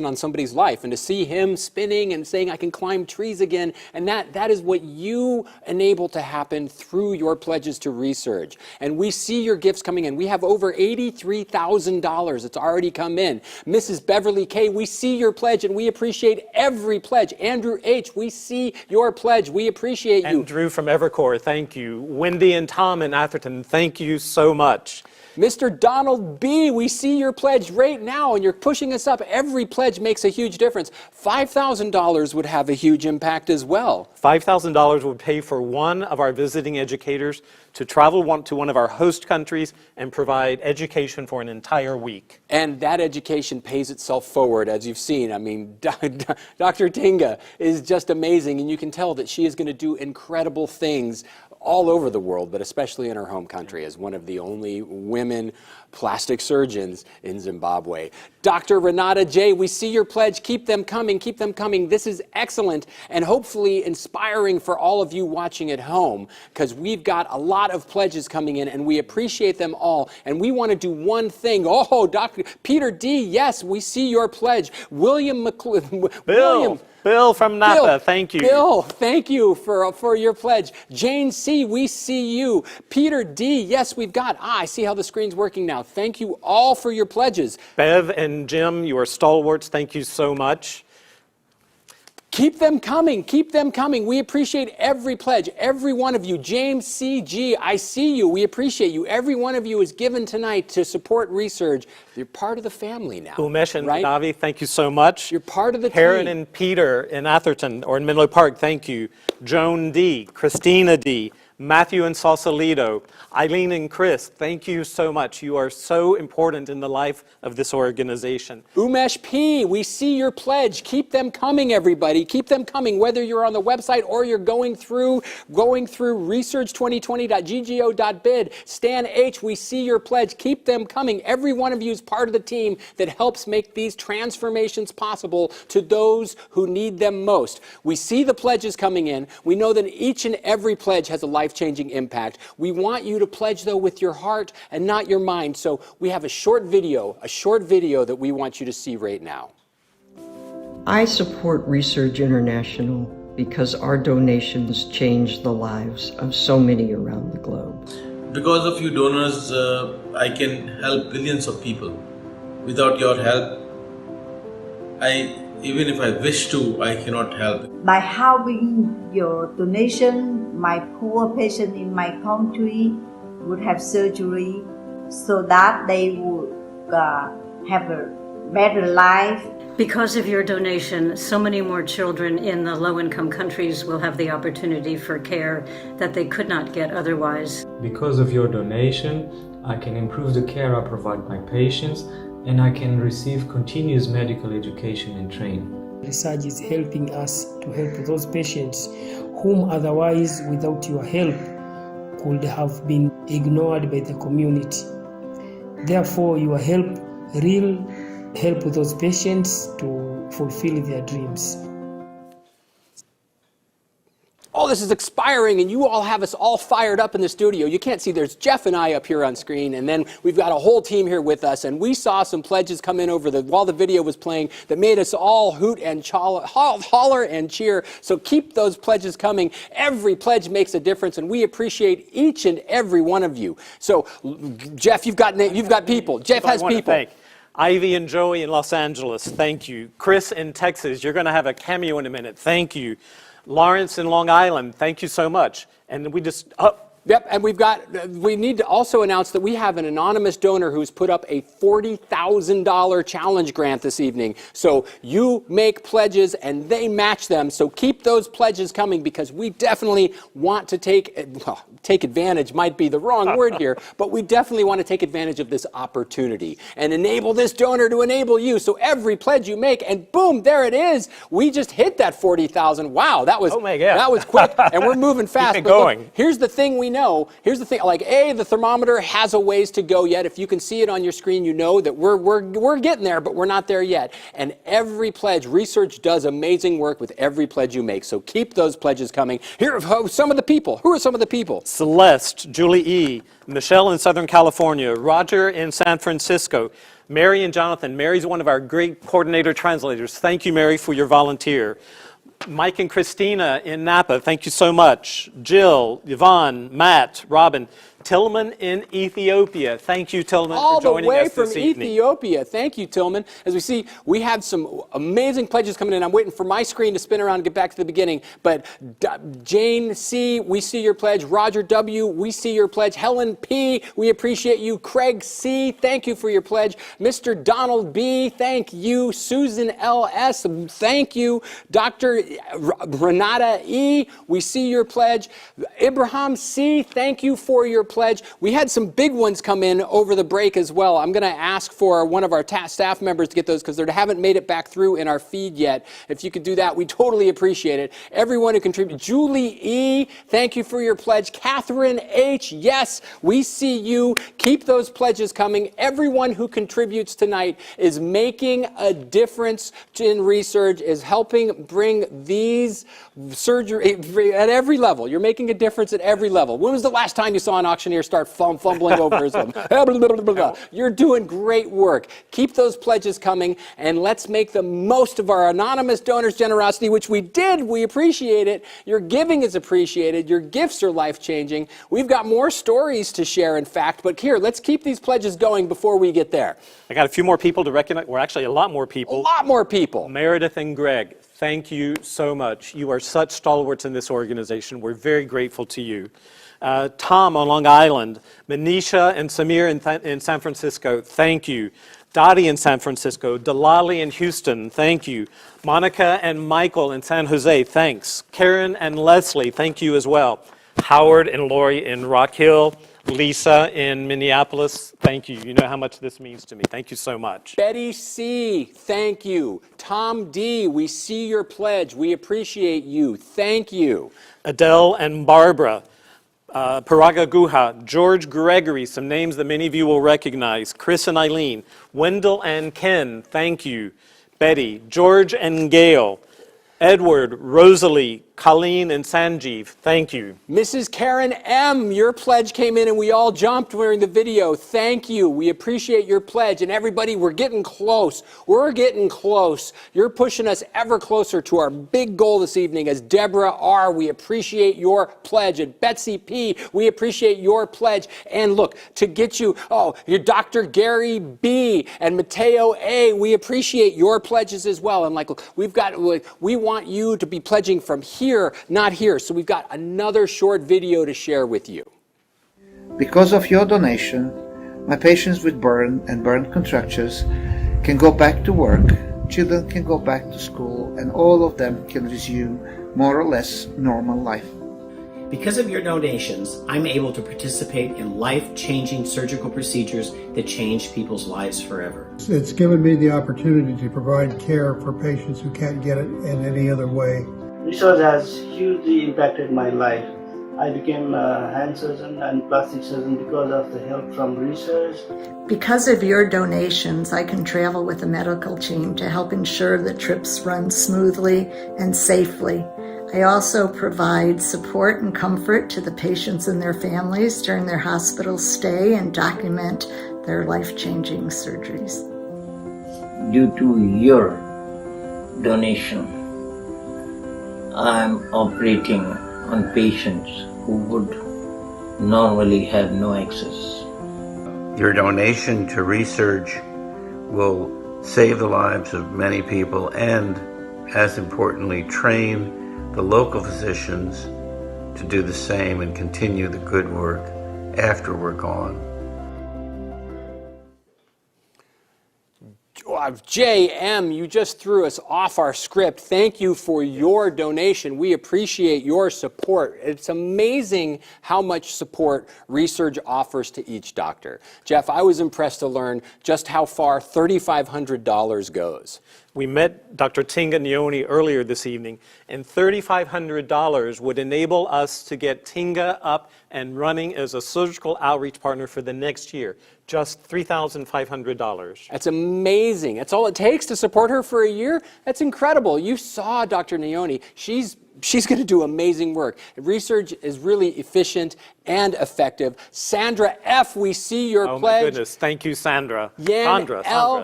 I: on somebody's life, and to see him spinning and saying, I can climb trees again, and that is what you enable to happen through your pledges to Resurge. And we see your gifts coming in. We have over $83,000 that's already come in. Mrs. Beverly K., we see your pledge, and we appreciate every pledge. Andrew H., we see your pledge. We appreciate you.
H: And Drew from Evercore, thank you. Wendy and Tom in Atherton, thank you so much.
I: Mr. Donald B., we see your pledge right now, and you're pushing us up. Every pledge makes a huge difference. $5,000 would have a huge impact as well.
H: $5,000 would pay for one of our visiting educators to travel to one of our host countries and provide education for an entire week.
I: And that education pays itself forward, as you've seen. I mean, Dr. Tinga is just amazing, and you can tell that she is going to do incredible things all over the world, but especially in her home country, as one of the only women plastic surgeons in Zimbabwe. Dr. Renata J., we see your pledge. Keep them coming. Keep them coming. This is excellent and hopefully inspiring for all of you watching at home, because we've got a lot of pledges coming in, and we appreciate them all. And we want to do one thing. Oh, Dr. Peter D., yes, we see your pledge. William
H: Bill from Napa, thank you.
I: Bill, thank you for your pledge. Jane C., we see you. Peter D., yes, we've got, I see how the screen's working now. Thank you all for your pledges.
H: Bev and Jim, you are stalwarts, thank you so much.
I: Keep them coming. Keep them coming. We appreciate every pledge, every one of you. James C.G., I see you. We appreciate you. Every one of you is given tonight to support Resurge. You're part of the family now.
H: Umesh and
I: right?
H: Navi, thank you so much.
I: You're part of the
H: Karen
I: team.
H: and Peter in Atherton or in Menlo Park, thank you. Joan D., Christina D., Matthew and Sausalito, Eileen and Chris, thank you so much. You are so important in the life of this organization.
I: Umesh P., we see your pledge. Keep them coming, everybody. Keep them coming, whether you're on the website or you're going through research2020.ggo.bid. Stan H., we see your pledge. Keep them coming. Every one of you is part of the team that helps make these transformations possible to those who need them most. We see the pledges coming in. We know that each and every pledge has a life-changing impact. We want you to pledge, though, with your heart and not your mind. So we have a short video that we want you to see right now.
F: I support Resurge International because our donations change the lives of so many around the globe.
Q: Because of you donors, I can help billions of people. Without your help, even if I wish to, I cannot help.
R: By having your donation, my poor patient in my country would have surgery so that they would have a better life.
S: Because of your donation, so many more children in the low-income countries will have the opportunity for care that they could not get otherwise.
T: Because of your donation, I can improve the care I provide my patients, and I can receive continuous medical education and training.
U: Resurge is helping us to help those patients whom otherwise, without your help, could have been ignored by the community. Therefore, your help will help those patients to fulfill their dreams.
I: Oh, this is expiring, and you all have us all fired up in the studio. You can't see, there's Jeff and I up here on screen, and then we've got a whole team here with us, and we saw some pledges come in while the video was playing that made us all hoot and holler and cheer. So keep those pledges coming. Every pledge makes a difference, and we appreciate each and every one of you. So, Jeff, you've got people. Jeff has people.
H: Ivy and Joey in Los Angeles, thank you. Chris in Texas, you're going to have a cameo in a minute, thank you. Lawrence in Long Island, thank you so much. And we just,
I: Yep, and we need to also announce that we have an anonymous donor who's put up a $40,000 challenge grant this evening. So you make pledges and they match them. So keep those pledges coming because we definitely want to take advantage might be the wrong word here, but we definitely want to take advantage of this opportunity and enable this donor to enable you. So every pledge you make, and boom, there it is. We just hit that 40,000. Wow, that was quick, and we're moving fast.
H: Keep it going.
I: Look, here's the thing we know. Here's the thing, the thermometer has a ways to go yet. If you can see it on your screen, you know that we're getting there, but we're not there yet. And every pledge, Resurge does amazing work with every pledge you make. So keep those pledges coming. Here are some of the people. Who are some of the people?
H: Celeste, Julie E., Michelle in Southern California, Roger in San Francisco, Mary and Jonathan. Mary's one of our great coordinator translators. Thank you, Mary, for your volunteer. Mike and Christina in Napa, thank you so much. Jill, Yvonne, Matt, Robin. Tillman in Ethiopia. Thank you, Tillman, for joining us this evening.
I: All the way from Ethiopia. Thank you, Tillman. As we see, we have some amazing pledges coming in. I'm waiting for my screen to spin around and get back to the beginning. But Jane C., we see your pledge. Roger W., we see your pledge. Helen P., we appreciate you. Craig C., thank you for your pledge. Mr. Donald B., thank you. Susan L.S., thank you. Dr. Renata E., we see your pledge. Ibrahim C., thank you for your pledge. We had some big ones come in over the break as well. I'm going to ask for one of our staff members to get those because they haven't made it back through in our feed yet. If you could do that, we totally appreciate it. Everyone who contributed. Julie E., thank you for your pledge. Catherine H., yes, we see you. Keep those pledges coming. Everyone who contributes tonight is making a difference in Resurge, is helping bring these surgery at every level. You're making a difference at every level. When was the last time you saw an auctioneer start fumbling over his own? You're doing great work. Keep those pledges coming, and let's make the most of our anonymous donors' generosity, which we did. We appreciate it. Your giving is appreciated. Your gifts are life-changing. We've got more stories to share, in fact, but here, let's keep these pledges going before we get there.
H: I got a few more people to recognize. Well, actually, a lot more people.
I: A lot more people.
H: Meredith and Greg. thank you so much. You are such stalwarts in this organization. We're very grateful to you. Tom on Long Island, Manisha and Samir in San Francisco, thank you. Dottie in San Francisco, Delali in Houston, thank you. Monica and Michael in San Jose, thanks. Karen and Leslie, thank you as well. Howard and Lori in Rock Hill, Lisa in Minneapolis, thank you. You know how much this means to me. Thank you so much.
I: Betty C., thank you. Tom D., we see your pledge. We appreciate you. Thank you.
H: Adele and Barbara, Paraga Guha, George Gregory, some names that many of you will recognize. Chris and Eileen, Wendell and Ken, thank you. Betty, George and Gail, Edward, Rosalie, Colleen and Sanjeev, thank you.
I: Mrs. Karen M., your pledge came in and we all jumped during the video. Thank you. We appreciate your pledge. And everybody, we're getting close. We're getting close. You're pushing us ever closer to our big goal this evening. As Deborah R., we appreciate your pledge. And Betsy P., we appreciate your pledge. And look, to get you, your Dr. Gary B. and Mateo A., we appreciate your pledges as well. And we want you to be pledging from here, not here. So we've got another short video to share with you.
A: Because of your donation, my patients with burn and burn contractures can go back to work, children can go back to school, and all of them can resume more or less normal life.
V: Because of your donations, I'm able to participate in life-changing surgical procedures that change people's lives forever.
W: It's given me the opportunity to provide care for patients who can't get it in any other way.
X: Resurge has hugely impacted my life. I became a hand surgeon and plastic surgeon because of the help from Resurge.
D: Because of your donations, I can travel with a medical team to help ensure that trips run smoothly and safely. I also provide support and comfort to the patients and their families during their hospital stay and document their life-changing surgeries.
Y: Due to your donation, I'm operating on patients who would normally have no access.
Z: Your donation to Resurge will save the lives of many people and, as importantly, train the local physicians to do the same and continue the good work after we're gone.
I: JM, you just threw us off our script. Thank you for your donation. We appreciate your support. It's amazing how much support Resurge offers to each doctor. Jeff, I was impressed to learn just how far $3,500 goes.
H: We met Dr. Tinga Nyoni earlier this evening, and $3,500 would enable us to get Tinga up and running as a surgical outreach partner for the next year. Just $3,500.
I: That's amazing. That's all it takes to support her for a year? That's incredible. You saw Dr. Nyoni. She's going to do amazing work. Resurge is really efficient and effective. Sandra F., we see your pledge.
H: Oh my goodness, thank you, Sandra.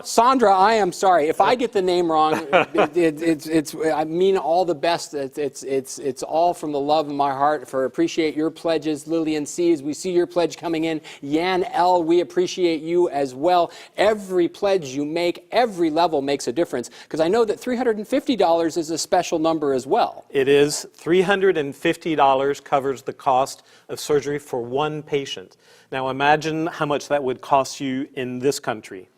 I: Sandra, I am sorry. If I get the name wrong, I mean all the best. It's all from the love of my heart. Appreciate your pledges. Lillian C., we see your pledge coming in. Yan L., we appreciate you as well. Every pledge you make, every level makes a difference, because I know that $350 is a special number as well.
H: It is. $350 covers the cost of surgery for one patient. Now imagine how much that would cost you in this country.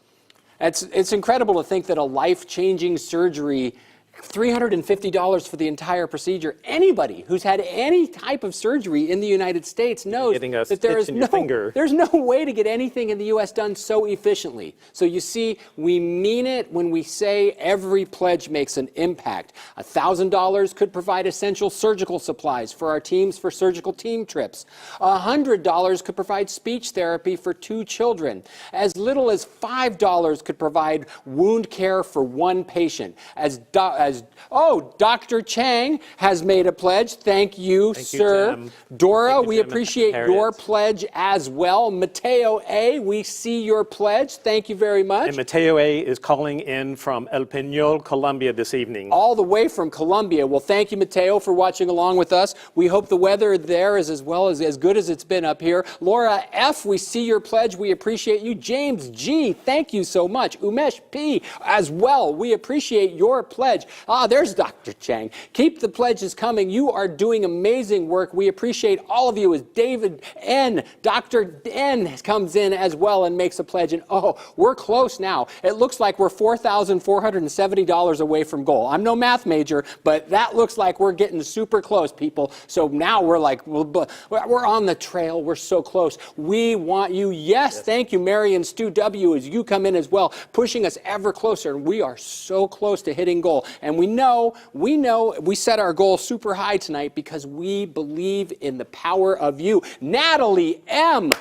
I: It's incredible to think that a life-changing surgery, $350 for the entire procedure. Anybody who's had any type of surgery in the United States knows that there's no way to get anything in the U.S. done so efficiently. So you see, we mean it when we say every pledge makes an impact. $1,000 could provide essential surgical supplies for our teams for surgical team trips. $100 could provide speech therapy for 2 children. As little as $5 could provide wound care for 1 patient. Dr. Chang has made a pledge. Thank you, sir. Dora, we appreciate your pledge as well. Mateo A., we see your pledge. Thank you very much.
H: And Mateo A. is calling in from El Peñol, Colombia this evening.
I: All the way from Colombia. Well, thank you, Mateo, for watching along with us. We hope the weather there is as good as it's been up here. Laura F., we see your pledge. We appreciate you. James G., thank you so much. Umesh P. as well. We appreciate your pledge. There's Dr. Chang. Keep the pledges coming. You are doing amazing work. We appreciate all of you. As David N., Dr. N. comes in as well and makes a pledge. And we're close now. It looks like we're $4,470 away from goal. I'm no math major, but that looks like we're getting super close, people. So now we're like, we're on the trail. We're so close. We want you. Yes, thank you, Mary and Stu W., as you come in as well, pushing us ever closer. We are so close to hitting goal. And we know we set our goal super high tonight because we believe in the power of you. Natalie M.,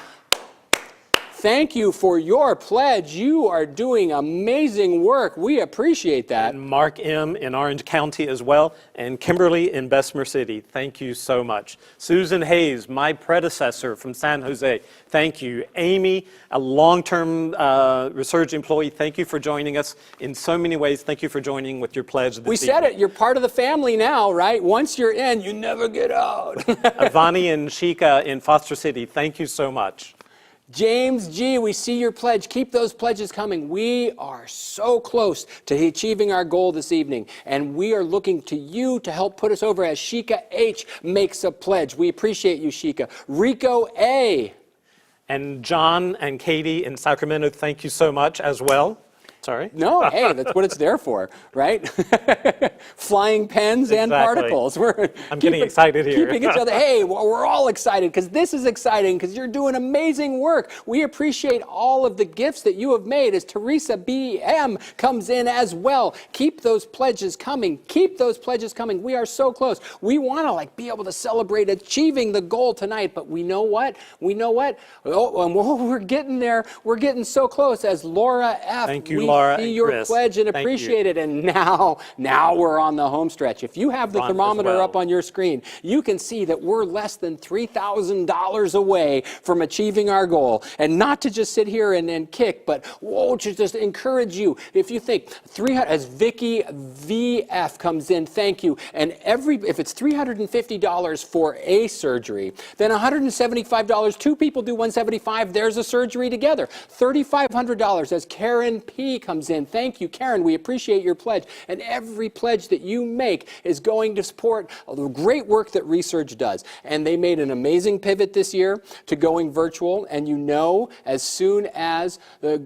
I: thank you for your pledge. You are doing amazing work. We appreciate that.
H: And Mark M. in Orange County as well, and Kimberly in Bessemer City. Thank you so much. Susan Hayes, my predecessor from San Jose. Thank you. Amy, a long-term Resurge employee. Thank you for joining us in so many ways. Thank you for joining with your pledge this
I: We said it. You're part of the family now, right? Once you're in, you never get out.
H: Avani and Shika in Foster City. Thank you so much.
I: James G., we see your pledge. Keep those pledges coming. We are so close to achieving our goal this evening, and we are looking to you to help put us over as Shika H. makes a pledge. We appreciate you, Shika. Rico A.
H: And John and Katie in Sacramento, thank you so much as well. Sorry?
I: No, hey, that's what it's there for, right? Flying pens and particles.
H: I'm getting excited here.
I: Keeping each other. Hey, we're all excited because this is exciting because you're doing amazing work. We appreciate all of the gifts that you have made as Teresa B.M. comes in as well. Keep those pledges coming. Keep those pledges coming. We are so close. We want to be able to celebrate achieving the goal tonight, but we know what? We're getting there. We're getting so close as Laura F.
H: Thank you, Laura.
I: See your
H: Chris.
I: pledge and appreciate it. And now we're on the home stretch. If you have the thermometer up on your screen, you can see that we're less than $3,000 away from achieving our goal. And not to just sit here and kick, but to just encourage you. If you think 300, as Vicky VF comes in, thank you. And if it's $350 for a surgery, then $175. Two people do $175. There's a surgery together. $3,500 as Karen P comes in. Thank you, Karen. We appreciate your pledge. And every pledge that you make is going to support the great work that Resurge does. And they made an amazing pivot this year to going virtual. And as soon as the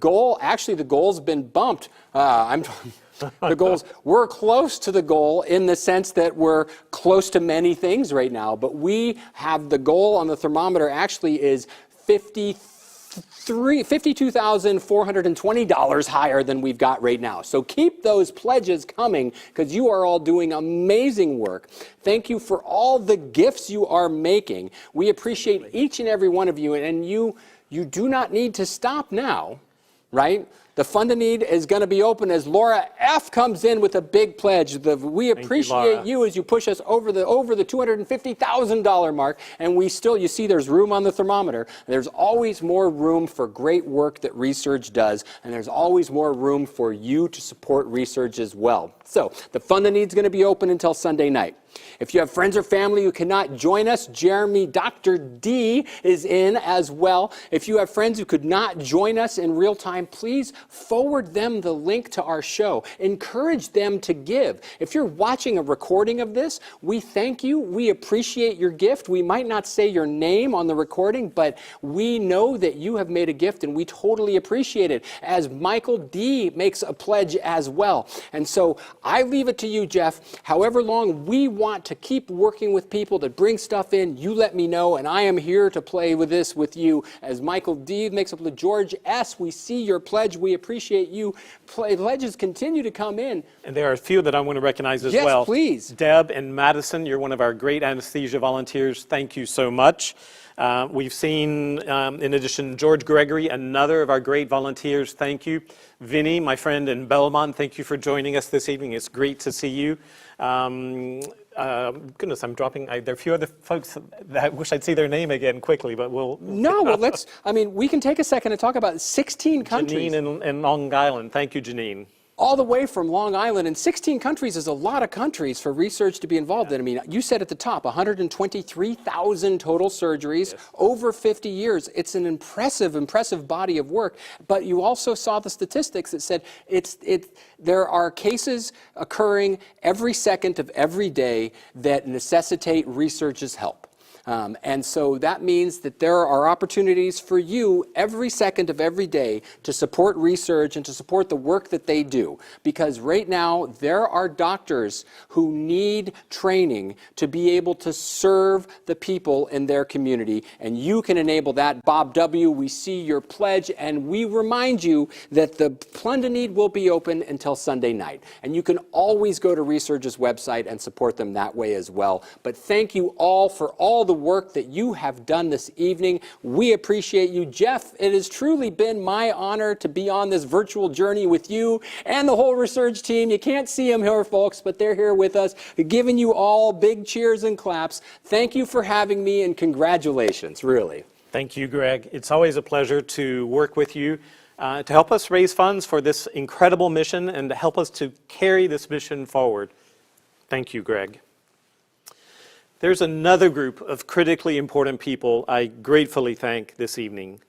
I: goal's been bumped. The goals, we're close to the goal in the sense that we're close to many things right now. But we have the goal on the thermometer actually is $52,420 higher than we've got right now. So keep those pledges coming because you are all doing amazing work. Thank you for all the gifts you are making. We appreciate each and every one of you, and you do not need to stop now, right? The Fund a Need is going to be open as Laura F. comes in with a big pledge. We appreciate you as you push us over the $250,000 mark, and you see there's room on the thermometer. There's always more room for great work that Resurge does, and there's always more room for you to support Resurge as well. So the Fund a Need is going to be open until Sunday night. If you have friends or family who cannot join us, Dr. D is in as well. If you have friends who could not join us in real time, please forward them the link to our show. Encourage them to give. If you're watching a recording of this, we thank you. We appreciate your gift. We might not say your name on the recording, but we know that you have made a gift and we totally appreciate it, as Michael D makes a pledge as well. And so I leave it to you, Jeff. However long we want to keep working with people that bring stuff in, you let me know, and I am here to play with this with you. As Michael D makes up with George S, we see your pledge. We appreciate you. Pledges continue to come in. And
H: there are a few that I want to recognize as well.
I: Yes, please.
H: Deb and Madison, you're one of our great anesthesia volunteers. Thank you so much. We've seen, in addition, George Gregory, another of our great volunteers. Thank you. Vinny, my friend in Belmont, thank you for joining us this evening. It's great to see you. Goodness, I'm dropping. There are a few other folks that I wish I'd see their name again quickly, but we'll
I: we can take a second to talk about 16 countries.
H: Janine in Long Island. Thank you, Janine.
I: all the way from Long Island, and 16 countries is a lot of countries for research to be involved in. I mean, you said at the top, 123,000 total surgeries, over 50 years. It's an impressive body of work. But you also saw the statistics that said there are cases occurring every second of every day that necessitate research's help. And so that means that there are opportunities for you every second of every day to support research and to support the work that they do. Because right now, there are doctors who need training to be able to serve the people in their community. And you can enable that. Bob W., we see your pledge, and we remind you that the Plunge Need will be open until Sunday night. And you can always go to Resurge's website and support them that way as well. But thank you all for all the work that you have done this evening. We appreciate you. Jeff, it has truly been my honor to be on this virtual journey with you and the whole Resurge team. You can't see them here, folks, but they're here with us, giving you all big cheers and claps. Thank you for having me, and congratulations, really.
H: Thank you, Greg. It's always a pleasure to work with you to help us raise funds for this incredible mission and to help us to carry this mission forward. Thank you, Greg. There's another group of critically important people I gratefully thank this evening.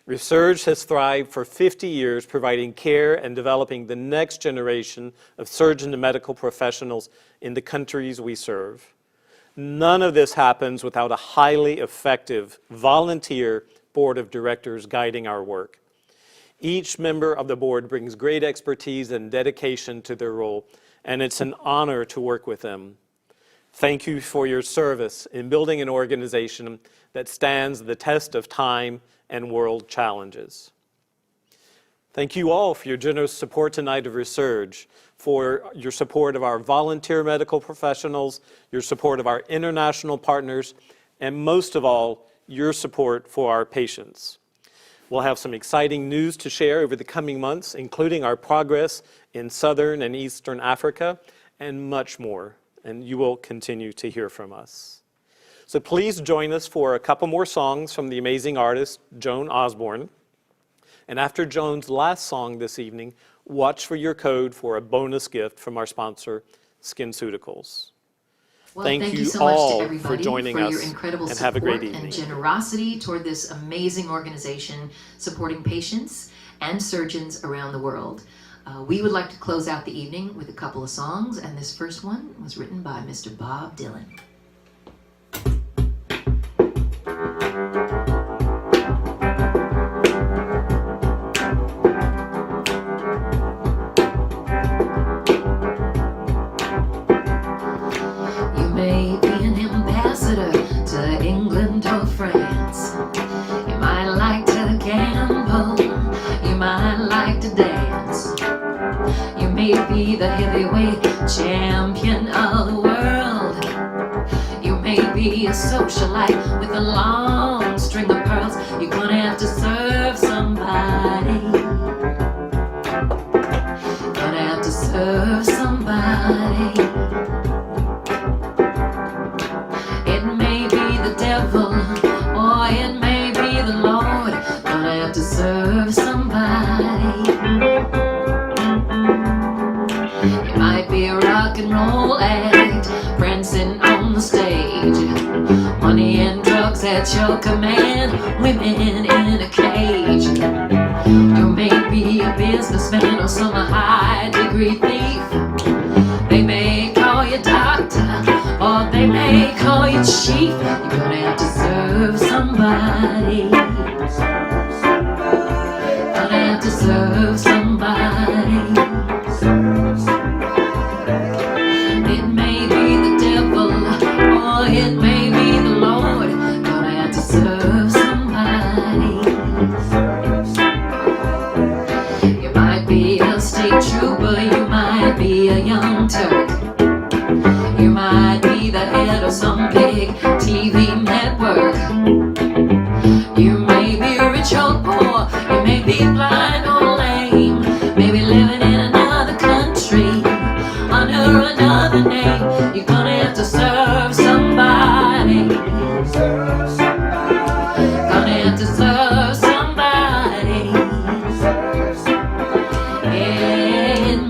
H: Resurge has thrived for 50 years providing care and developing the next generation of surgeon and medical professionals in the countries we serve. None of this happens without a highly effective volunteer board of directors guiding our work. Each member of the board brings great expertise and dedication to their role, and it's an honor to work with them. Thank you for your service in building an organization that stands the test of time and world challenges. Thank you all for your generous support tonight of Resurge, for your support of our volunteer medical professionals, your support of our international partners, and most of all, your support for our patients. We'll have some exciting news to share over the coming months, including our progress in Southern and Eastern Africa, and much more. And you will continue to hear from us. So please join us for a couple more songs from the amazing artist, Joan Osborne. And after Joan's last song this evening, watch for your code for a bonus gift from our sponsor, SkinCeuticals.
B: Well,
H: thank you
B: so much
H: all
B: to everybody
H: for joining
B: your
H: us,
B: incredible
H: and have a great
B: support
H: evening.
B: and generosity toward this amazing organization supporting patients and surgeons around the world. We would like to close out the evening with a couple of songs, and this first one was written by Mr. Bob Dylan. You may be an ambassador to England or France. You might like to gamble. You might like to dance. You may be the heavyweight champion of the world. You may be a socialite with a long string of pearls. You're gonna have to serve somebody. Gonna have to serve somebody. It may be the devil, or it may be the Lord. Gonna have to serve somebody. You might be a rock and roll addict, prancing on the stage. Money and drugs at your command, women in a cage. You may be a businessman or some high-degree thief. They may call you doctor, or they may call you chief. You're gonna have to serve somebody. Gonna have to serve somebody. It may be the devil, or it may be the Lord. Gonna have to serve somebody. You might be a state trooper, you might be a young Turk. You might be the head of some big TV network. You may be rich or poor, you may be blind or lame. Maybe living in another country under another name. You're gonna have to serve somebody. Gonna have to serve somebody. It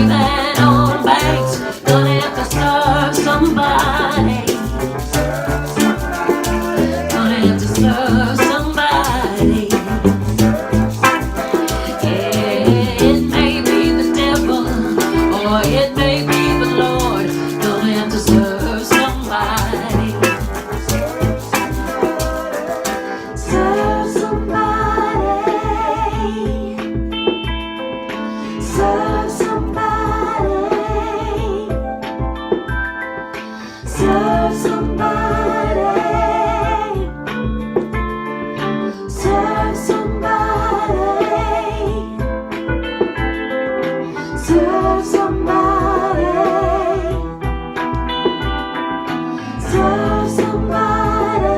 B: that old bank's gonna have to serve somebody. Gonna have to serve somebody. Yeah, it may be the devil or it may be the Lord. Gonna have to serve somebody. Serve somebody. Serve somebody. Serve somebody. Serve somebody. Serve somebody. Serve somebody.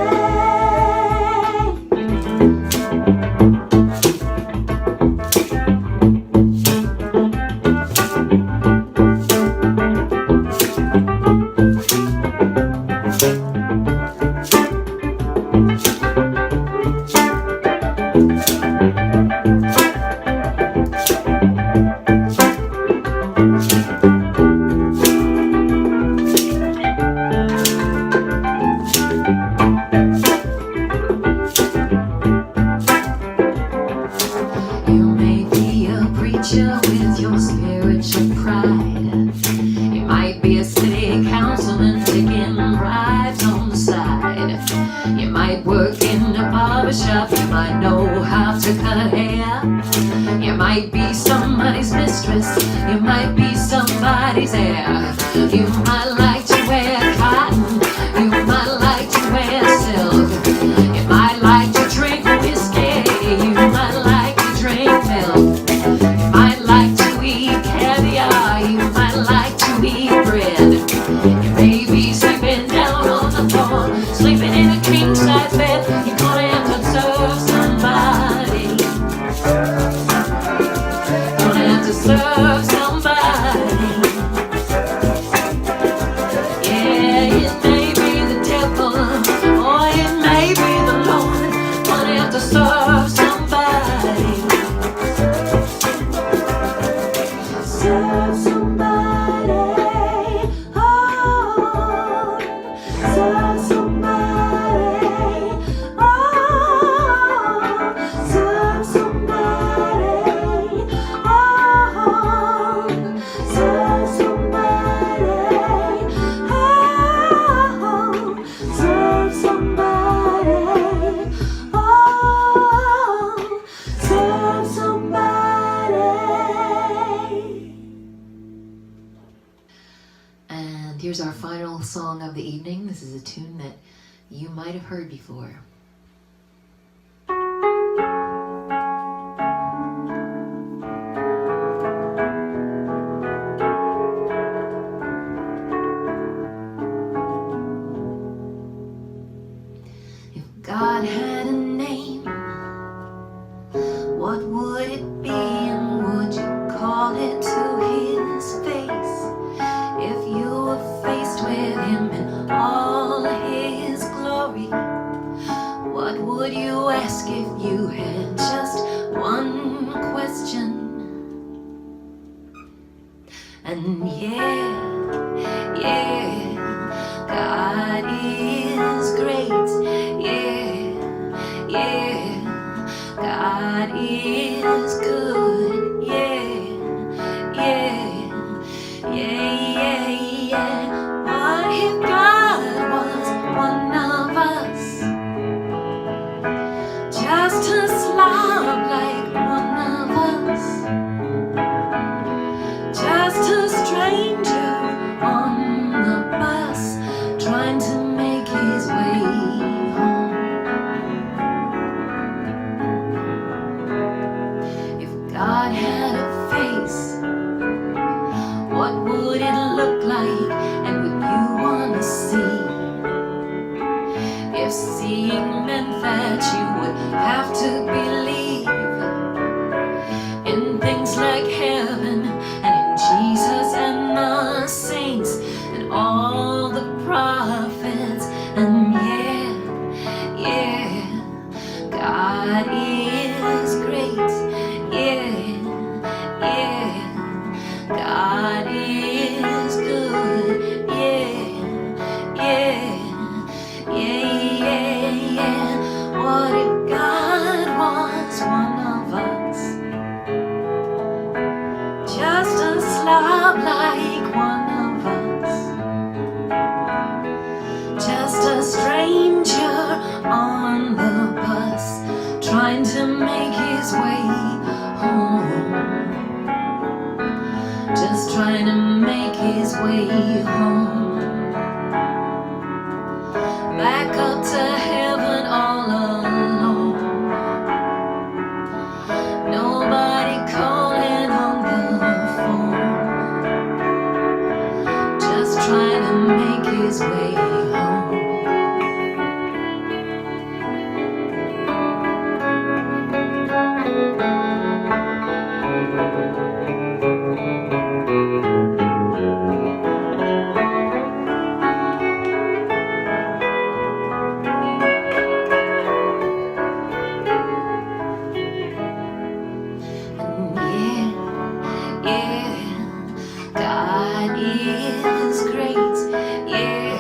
B: You may be a preacher with your spiritual pride. You might be a city councilman taking bribes on the side. You might work in a barber shop. You might know how to cut hair. You might be somebody's mistress. You might be somebody's heir. You might like to wear cotton. You might like to wear silk. You might like to drink whiskey. You might like to drink milk. You might like to eat caviar. You might like to eat bread. You may be sleeping down on the floor, sleeping in a king-size bed. You're gonna have to serve somebody. Gonna have to serve somebody. Yeah, it may be the devil or it may be the Lord. Gonna have to serve somebody. Serve somebody. Oh, serve somebody. Oh, serve somebody. Oh, serve somebody. Oh, serve somebody. Oh, serve somebody. And here's our final song of the evening. This is a tune that you might have heard before. If God had a name, what would it be, and would you call it to his face? If you were faced with him in all his glory, what would you ask if you had just one question? And yeah, God is great. Yeah, God is good. Yeah. What if God was one of us? Just a slob like one of us. Just a stranger on the bus trying to make his way home. If God had a face, what would it look like, and would you want to see? If seeing meant that you would have to believe in things like heaven and in Jesus and the God is good, yeah, yeah, yeah, yeah, yeah. What if God was one of us? Just a slob like one of us, just a stranger on the bus, trying to make his way home, just trying to make his way home, back up to heaven all alone. Nobody calling on the phone, just trying to make his way home. Yeah, God is great. Yeah,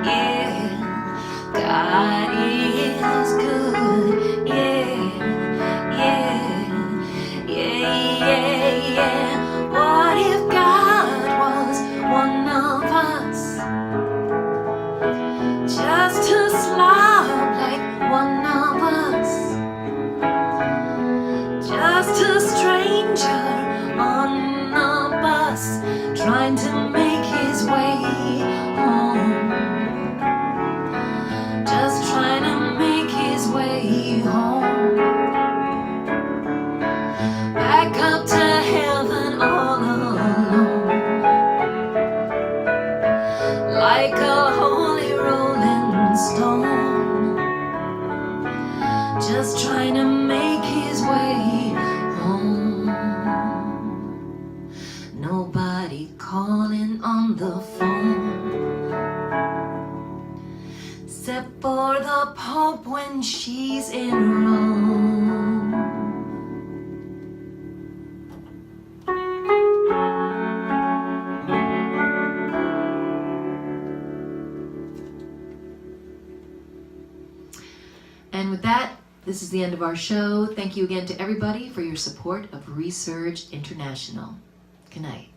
B: yeah, God is good. Yeah, yeah, yeah, yeah, yeah. What if God was one of us? Just a slob like one of us, just a stranger on a bus, trying to make his way home, just trying to make his way home, back up to heaven all alone, like a holy rolling stone, just trying to make his way home. Nobody calling on the phone, except for the Pope when she's in Rome. And with that, this is the end of our show. Thank you again to everybody for your support of Resurge International. Good night.